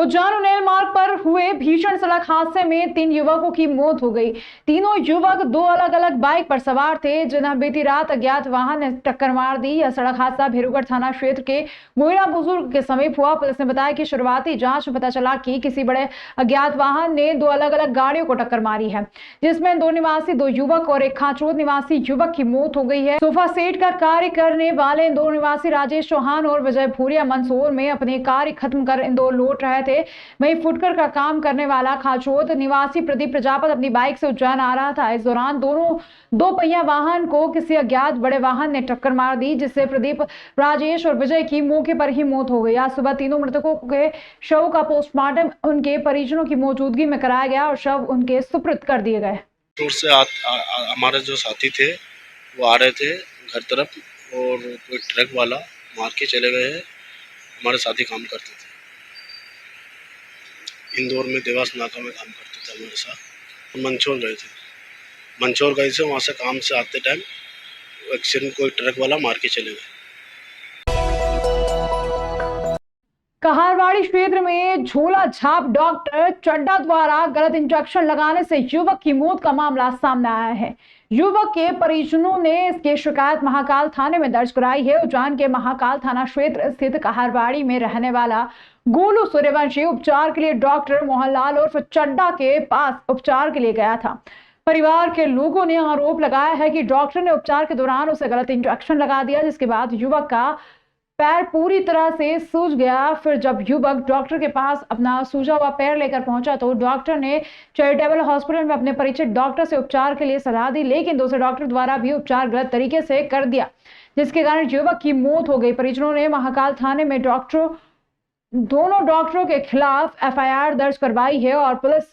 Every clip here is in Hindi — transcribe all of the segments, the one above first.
उज्जैन उन्नेल मार्ग पर हुए भीषण सड़क हादसे में 3 युवकों की मौत हो गई। तीनों युवक 2 अलग अलग बाइक पर सवार थे, जिन्हें बीती रात अज्ञात वाहन ने टक्कर मार दी। यह सड़क हादसा भेरूगढ़ थाना क्षेत्र के मोइना बुजुर्ग के समीप हुआ। पुलिस ने बताया कि शुरुआती जांच में पता चला कि किसी बड़े अज्ञात वाहन ने 2 अलग अलग गाड़ियों को टक्कर मारी है, जिसमें 2 निवासी 2 युवक और एक खाचोद निवासी युवक की मौत हो गई है। सोफा सेट का कार्य करने वाले 2 निवासी राजेश चौहान और विजय भूरिया मंदसौर में अपने कार्य खत्म कर इंदौर लौट रहे थे। वहीं फुटकर का काम करने वाला खाचोद निवासी प्रदीप प्रजापत अपनी बाइक से उज्जैन आ रहा था। इस दौरान दोनों 2 पहिया वाहन को किसी अज्ञात बड़े वाहन ने टक्कर मार दी, जिससे प्रदीप, राजेश और विजय की मौके पर ही मौत हो गई। आज सुबह तीनों मृतकों के शव का पोस्टमार्टम उनके परिजनों की मौजूदगी में कराया गया और शव उनके सुपुर्द कर दिए गए। दूर से हमारे जो साथी थे वो आ रहे थे घर तरफ और कोई ट्रक वाला मार के चले गए हैं। हमारे साथी काम करते थे इंदौर में, देवास नाका में काम करते थे हमारे साथ। मंचौर गए थे, वहाँ से काम से आते टाइम एक्सीडेंट कोई ट्रक वाला मार के चले गए। कहारवाड़ी क्षेत्र में झोला छाप डॉक्टर चड्डा द्वारा गलत इंजेक्शन लगाने से युवक की मौत का मामला सामने आया है। युवक के परिजनों ने इसकी शिकायत महाकाल थाने में दर्ज कराई है। उज्जैन के महाकाल थाना क्षेत्र स्थित कहारवाड़ी में रहने वाला गोलू सूर्यवंशी उपचार के लिए डॉक्टर मोहनलाल उर्फ चड्डा के पास उपचार के लिए गया था। परिवार के लोगों ने आरोप लगाया है कि डॉक्टर ने उपचार के दौरान उसे गलत इंजेक्शन लगा दिया, जिसके बाद युवक का पैर पूरी तरह से सूज गया। फिर जब युवक डॉक्टर के पास अपना सूजा हुआ पैर लेकर पहुंचा तो डॉक्टर ने चैरिटेबल हॉस्पिटल में अपने परिचित डॉक्टर से उपचार के लिए सलाह दी, लेकिन दूसरे डॉक्टर द्वारा भी उपचार गलत तरीके से कर दिया, जिसके कारण युवक की मौत हो गई। परिजनों ने महाकाल थाने में दोनों डॉक्टरों के खिलाफ एफआईआर दर्ज करवाई है और पुलिस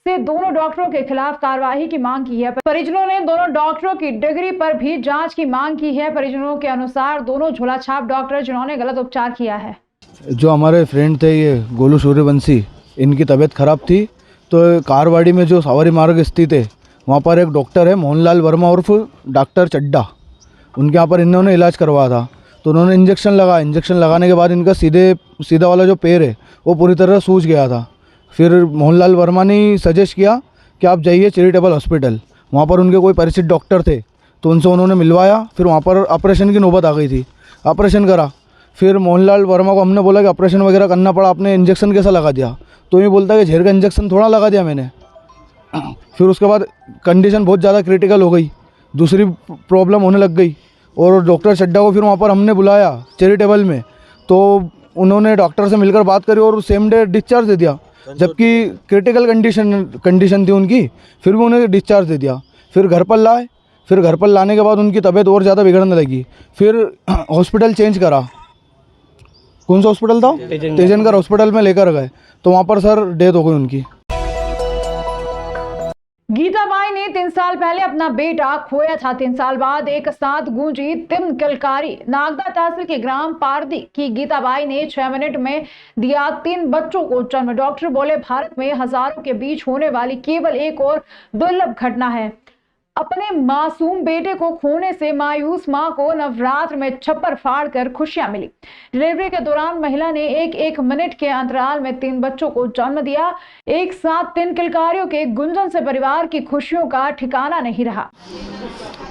से दोनों डॉक्टरों के खिलाफ कार्रवाई की मांग की है। परिजनों ने दोनों डॉक्टरों की डिग्री पर भी जांच की मांग की है। परिजनों के अनुसार दोनों झोला छाप डॉक्टर जिन्होंने गलत उपचार किया है। जो हमारे फ्रेंड थे ये गोलू सूर्यवंशी, इनकी तबीयत खराब थी तो कारवाड़ी में जो सावरी मार्ग स्थित है वहाँ पर एक डॉक्टर है मोहनलाल वर्मा उर्फ डॉक्टर चड्डा, उनके यहाँ पर इन्होंने इलाज करवाया था। तो उन्होंने इंजेक्शन लगाने के बाद इनका सीधा वाला जो पैर है वो पूरी तरह सूज गया था। फिर मोहनलाल वर्मा ने सजेस्ट किया कि आप जाइए चैरिटेबल हॉस्पिटल, वहाँ पर उनके कोई परिचित डॉक्टर थे तो उनसे उन्होंने मिलवाया। फिर वहाँ पर ऑपरेशन की नौबत आ गई थी, ऑपरेशन करा। फिर मोहनलाल वर्मा को हमने बोला कि ऑपरेशन वगैरह करना पड़ा, आपने इंजेक्शन कैसा लगा दिया? तो ये बोलता है कि झेर का इंजेक्शन थोड़ा लगा दिया मैंने। फिर उसके बाद कंडीशन बहुत ज़्यादा क्रिटिकल हो गई, दूसरी प्रॉब्लम होने लग गई और डॉक्टर चड्डा को फिर वहाँ पर हमने बुलाया चैरिटेबल में, तो उन्होंने डॉक्टर से मिलकर बात करी और सेम डे डिस्चार्ज दे दिया, जबकि क्रिटिकल कंडीशन थी उनकी। फिर भी उन्हें डिस्चार्ज दे दिया। फिर घर पर लाए, फिर घर पर लाने के बाद उनकी तबीयत और ज़्यादा बिगड़ने लगी। फिर हॉस्पिटल चेंज करा, कौन सा हॉस्पिटल था? तेजनगर हॉस्पिटल में लेकर गए तो वहाँ पर सर डेथ हो गई उनकी। गीताबाई ने 3 साल पहले अपना बेटा खोया था। 3 साल बाद एक साथ गूंजी तिम किलकारी। नागदा तहसील के ग्राम पारदी की गीताबाई ने 6 मिनट में दिया 3 बच्चों को जन्म। डॉक्टर बोले, भारत में हजारों के बीच होने वाली केवल एक और दुर्लभ घटना है। अपने मासूम बेटे को खोने से मायूस मां को नवरात्र में छप्पर फाड़कर खुशियां मिली। डिलीवरी के दौरान महिला ने एक मिनट के अंतराल में 3 बच्चों को जन्म दिया। एक साथ 3 किलकारियों के गुंजन से परिवार की खुशियों का ठिकाना नहीं रहा।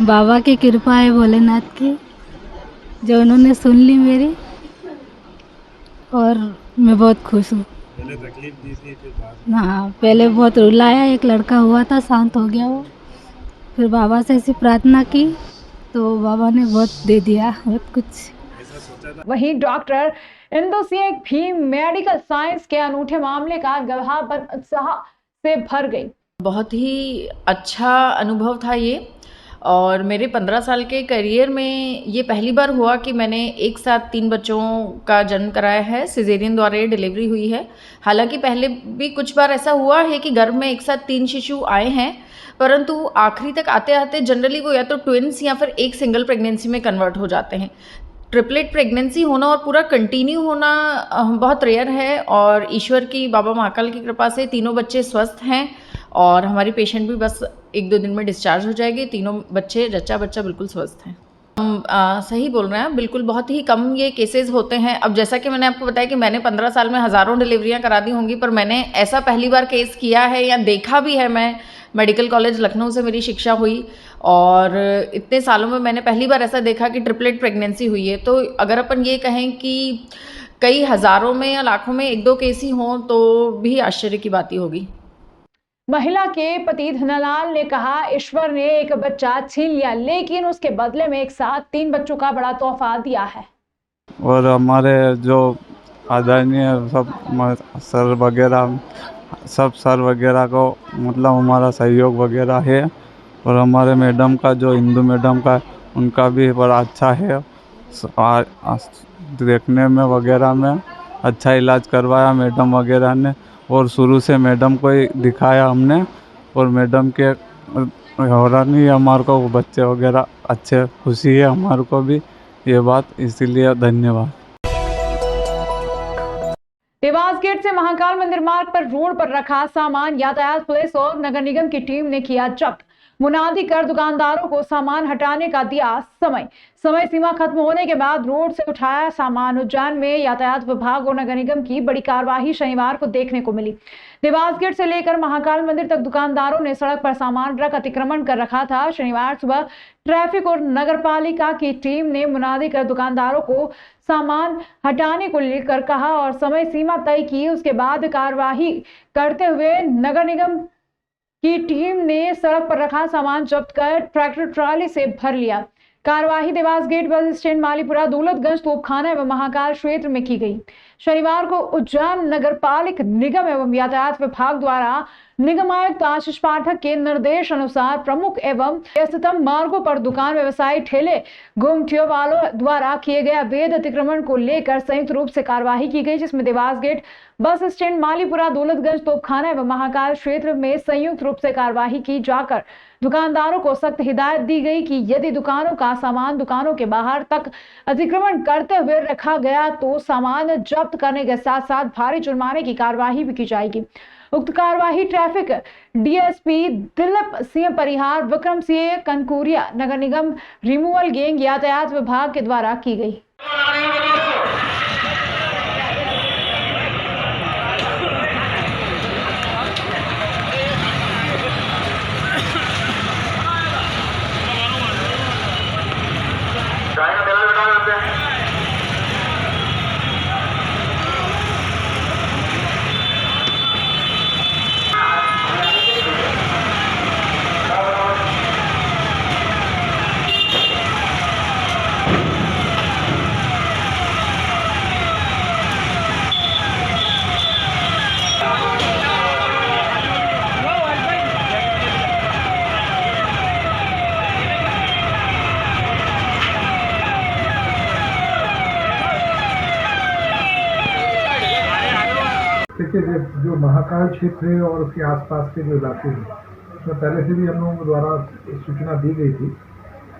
बाबा की कृपा है भोलेनाथ की, जो उन्होंने सुन ली मेरी, और मैं बहुत खुश हूँ। पहले तकलीफ दी थी, हाँ, पहले बहुत रुलाया, एक लड़का हुआ था, शांत हो गया वो। फिर बाबा से ऐसी प्रार्थना की तो बाबा ने बहुत दे दिया, बहुत कुछ। वहीं डॉक्टर इंदु सिंह भी मेडिकल साइंस के अनूठे मामले का गवाह बन उत्साह से भर गई। बहुत ही अच्छा अनुभव था ये, और मेरे 15 साल के करियर में ये पहली बार हुआ कि मैंने एक साथ 3 बच्चों का जन्म कराया है। सिजेरियन द्वारा ये डिलीवरी हुई है। हालांकि पहले भी कुछ बार ऐसा हुआ है कि गर्भ में एक साथ 3 शिशु आए हैं, परंतु आखिरी तक आते आते जनरली वो या तो ट्विन्स या फिर एक सिंगल प्रेगनेंसी में कन्वर्ट हो जाते हैं। ट्रिपलेट प्रेगनेंसी होना और पूरा कंटिन्यू होना बहुत रेयर है, और ईश्वर की, बाबा महाकाल की कृपा से तीनों बच्चे स्वस्थ हैं और हमारी पेशेंट भी बस 1-2 दिन में डिस्चार्ज हो जाएगी। तीनों बच्चे जच्चा बच्चा बिल्कुल स्वस्थ हैं। सही बोल रहे हैं, बिल्कुल बहुत ही कम ये केसेस होते हैं। अब जैसा कि मैंने आपको बताया कि मैंने 15 साल में हज़ारों डिलीवरियां करा दी होंगी, पर मैंने ऐसा पहली बार केस किया है या देखा भी है। मैं मेडिकल कॉलेज लखनऊ से मेरी शिक्षा हुई और इतने सालों में मैंने पहली बार ऐसा देखा कि ट्रिपलेट प्रेगनेंसी हुई है। तो अगर अपन ये कहें कि कई हज़ारों में या लाखों में 1-2 केस ही हों तो भी आश्चर्य की बात ही होगी। महिला के पति धनालाल ने कहा, ईश्वर ने एक बच्चा छीन लिया लेकिन उसके बदले में एक साथ 3 बच्चों का बड़ा तोहफा दिया है। और हमारे जो आदरणीय सब सर वगैरह सब सर वगैरह को मतलब हमारा सहयोग वगैरह है। और हमारे मैडम का जो हिंदू मैडम का उनका भी बड़ा अच्छा है। देखने में वगैरह में अच्छा इलाज करवाया मैडम वगैरह ने। और शुरू से मैडम को ही दिखाया हमने। और मैडम के हो रहा नहीं हमारे को बच्चे वगैरह अच्छे, खुशी है हमारे को भी ये बात, इसीलिए धन्यवाद। देवास गेट से महाकाल मंदिर मार्ग पर रोड पर रखा सामान यातायात पुलिस और नगर निगम की टीम ने किया जब्त। मुनादी कर दुकानदारों को सामान हटाने का दिया समय सीमा खत्म होने के बाद रोड से उठाया सामान। उज्जैन में यातायात विभाग और नगर निगम की बड़ी कार्रवाई शनिवार को देखने को मिली। देवास गेट से लेकर महाकाल मंदिर तक दुकानदारों ने सड़क पर सामान रख अतिक्रमण कर रखा था। शनिवार सुबह ट्रैफिक और नगरपालिका की टीम ने मुनादी कर दुकानदारों को सामान हटाने को लेकर कहा और समय सीमा तय की। उसके बाद कार्रवाई करते हुए नगर निगम की टीम ने सड़क पर रखा सामान जब्त कर ट्रैक्टर ट्रॉली से भर लिया। कार्यवाही Dewas gate bus stand, Malipura, Daulatganj Topkhana एवं महाकाल क्षेत्र में की गई। शनिवार को उज्जैन नगर पालिक निगम एवं यातायात विभाग द्वारा निगम आयुक्त आशीष पाठक के निर्देश अनुसार प्रमुख एवं व्यस्ततम मार्गों पर दुकान, व्यवसायी, ठेले, घुमटियों वालों द्वारा किए गए अवैध अतिक्रमण को लेकर संयुक्त रूप से कार्यवाही की गई, जिसमें Dewas gate bus stand, Malipura, Daulatganj Topkhana एवं महाकाल क्षेत्र में संयुक्त रूप से कार्यवाही की जाकर दुकानदारों को सख्त हिदायत दी गई कि यदि दुकानों का सामान दुकानों के बाहर तक अतिक्रमण करते हुए रखा गया तो सामान जब्त करने के साथ साथ भारी जुर्माने की कार्यवाही भी की जाएगी। उक्त कार्यवाही ट्रैफिक डीएसपी दिलीप सिंह परिहार, विक्रम सिंह कनकुरिया, नगर निगम रिमूवल गैंग, यातायात विभाग के द्वारा की गई। देखिए, जो महाकाल क्षेत्र है और उसके आसपास के जो इलाके हैं उसमें पहले से भी हम लोगों द्वारा सूचना दी गई थी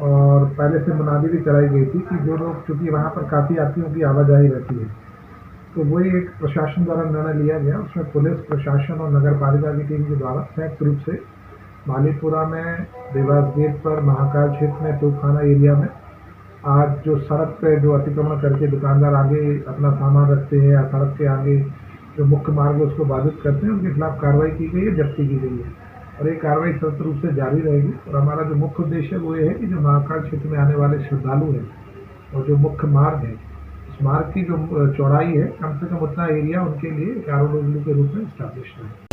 और पहले से मुनादी भी कराई गई थी कि जो लोग, चूँकि वहाँ पर काफ़ी यात्रियों की आवाजाही रहती है, तो वही एक प्रशासन द्वारा निर्णय लिया गया। उसमें पुलिस प्रशासन और नगर पालिका की टीम के द्वारा संयुक्त रूप से मालीपुरा में, देवास गेट पर, महाकाल क्षेत्र में, तोपखाना एरिया में आज जो सड़क पे जो अतिक्रमण करके दुकानदार आगे अपना सामान रखते हैं या सड़क के आगे जो मुख्य मार्ग है उसको बाधित करते हैं, उनके खिलाफ कार्रवाई की गई है, जब्ती की गई है और ये कार्रवाई सतत रूप से जारी रहेगी। और हमारा जो मुख्य उद्देश्य है वो ये है कि जो महाकाल क्षेत्र में आने वाले श्रद्धालु हैं और जो मुख्य मार्ग है, उस मार्ग की जो चौड़ाई है कम से कम उतना एरिया उनके लिए कारोबार के रूप में स्टैब्लिश है।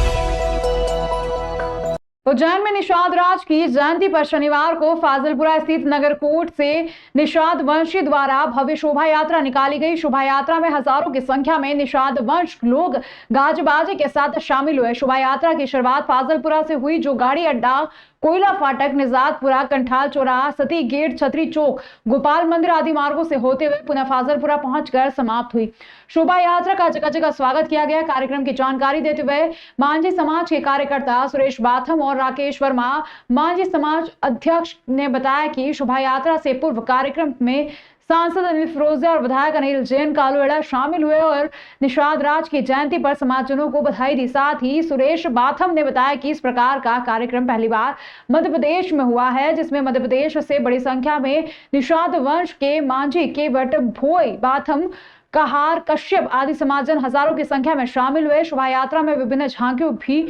उज्जैन में निषाद राज की जयंती पर शनिवार को फाजिलपुरा स्थित नगर कोर्ट से निषाद वंशी द्वारा भव्य शोभा यात्रा निकाली गई। शोभा यात्रा में हजारों की संख्या में निषाद वंश लोग गाजबाजी के साथ शामिल हुए। शोभा यात्रा की शुरुआत फाजिलपुरा से हुई, जो गाड़ी अड्डा, कोयला फाटक, निजातपुरा, कंठाल चौराहा, सती गेट, छतरी चौक, गोपाल मंदिर आदि मार्गों से होते हुए पुनः फाजिलपुरा पहुंचकर समाप्त हुई। शोभा यात्रा का जगह जगह स्वागत किया गया। कार्यक्रम की जानकारी देते हुए मांझी समाज के कार्यकर्ता सुरेश बाथम और राकेश वर्मा, मांझी समाज अध्यक्ष, ने बताया कि शोभा यात्रा से पूर्व कार्यक्रम में सांसद अनिल फिरोजिया और विधायक अनिल जैन कालूएड़ा शामिल हुए और निषाद राज की जयंती पर समाजजनों को बधाई दी। साथ ही सुरेश बाथम ने बताया कि इस प्रकार का कार्यक्रम पहली बार मध्य प्रदेश में हुआ है, जिसमें मध्य प्रदेश से बड़ी संख्या में निषाद वंश के मांझी, केवट, भोई, बाथम, कहार, कश्यप आदि समाजजन हजारों की संख्या में शामिल हुए। शोभा यात्रा में विभिन्न झांकियां भी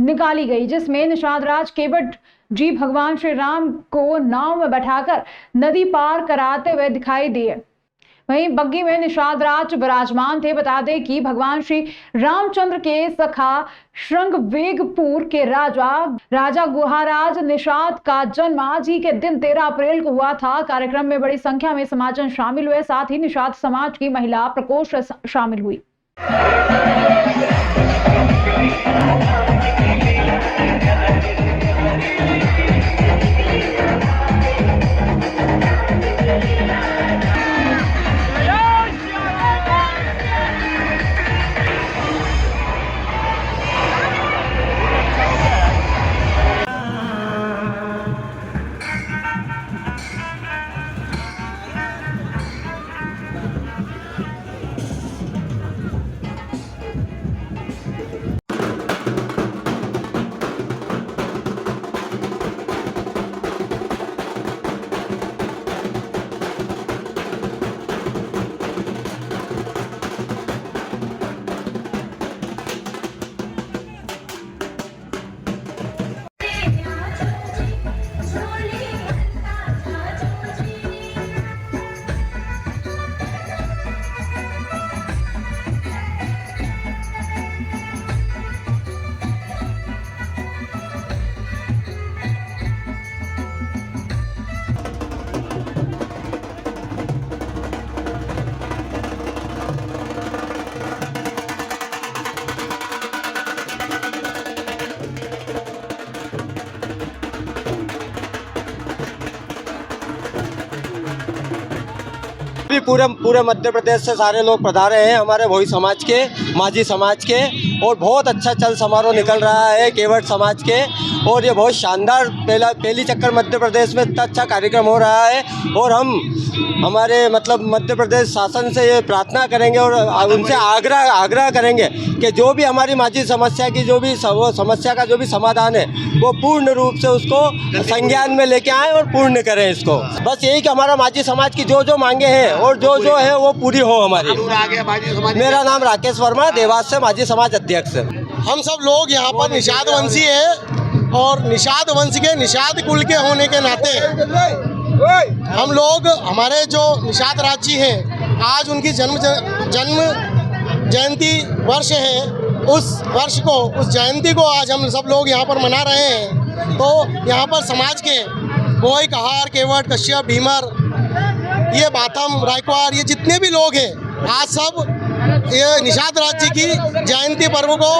निकाली गई, जिसमें निषाद राज केवट जी भगवान श्री राम को नाव में बैठाकर नदी पार कराते हुए दिखाई दिए। वहीं बग्गी में निषाद राज विराजमान थे। बता दें कि भगवान श्री रामचंद्र के सखा श्रृंगवेगपुर के राजा गुहाराज निषाद का जन्म आज ही के दिन 13 अप्रैल को हुआ था। कार्यक्रम में बड़ी संख्या में समाजजन शामिल हुए, साथ ही निषाद समाज की महिला प्रकोष्ठ शामिल हुई। पूरे मध्य प्रदेश से सारे लोग पधारे हैं, हमारे भोई समाज के, माझी समाज के, और बहुत अच्छा चल समारोह निकल रहा है केवट समाज के। और ये बहुत शानदार पहली चक्कर मध्य प्रदेश में इतना अच्छा कार्यक्रम हो रहा है। और हम हमारे मतलब मध्य प्रदेश शासन से ये प्रार्थना करेंगे और उनसे आग्रह करेंगे कि जो भी हमारी माझी समस्या की जो भी समस्या का जो भी समाधान है वो पूर्ण रूप से उसको संज्ञान में लेके आएँ और पूर्ण करें इसको। बस यही कि हमारा माझी समाज की जो मांगे हैं और जो है वो पूरी हो हमारी। मेरा नाम राकेश वर्मा, देवास से माझी समाज अध्यक्ष। हम सब लोग यहाँ पर निषाद वंशी है और निषाद वंश के निषाद कुल के होने के नाते हम लोग, हमारे जो निषाद राज जी हैं, आज उनकी जन्म जयंती वर्ष है। उस वर्ष को, उस जयंती को आज हम सब लोग यहाँ पर मना रहे हैं। तो यहाँ पर समाज के भोई, कहार, केवट, कश्यप, भीमर, ये बाथम, रायकवार, ये जितने भी लोग हैं, आज सब ये निषाद राज जी की जयंती पर्व को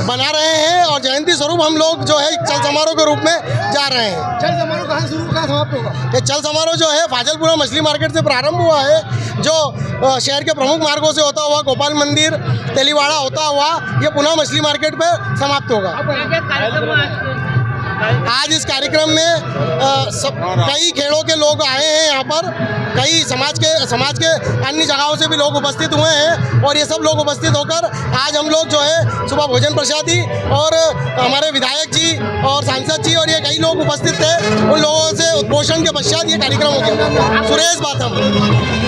बना रहे हैं। और जयंती स्वरूप हम लोग जो है चल समारोह के रूप में जा रहे हैं। चल समारोह कहाँ समाप्त होगा? ये चल समारोह जो है फाजलपुरा मछली मार्केट से प्रारंभ हुआ है, जो शहर के प्रमुख मार्गों से होता हुआ गोपाल मंदिर, तेलीवाड़ा होता हुआ ये पुनः मछली मार्केट पे समाप्त होगा। आज इस कार्यक्रम में कई खेलों के लोग आए हैं यहाँ पर, कई समाज के अन्य जगहों से भी लोग उपस्थित हुए हैं। और ये सब लोग उपस्थित होकर आज हम लोग जो है सुबह भोजन प्रसादी और हमारे विधायक जी और सांसद जी और ये कई लोग उपस्थित थे, उन लोगों से उद्घोषण के पश्चात ये कार्यक्रम हो गया। सुरेश बाथम।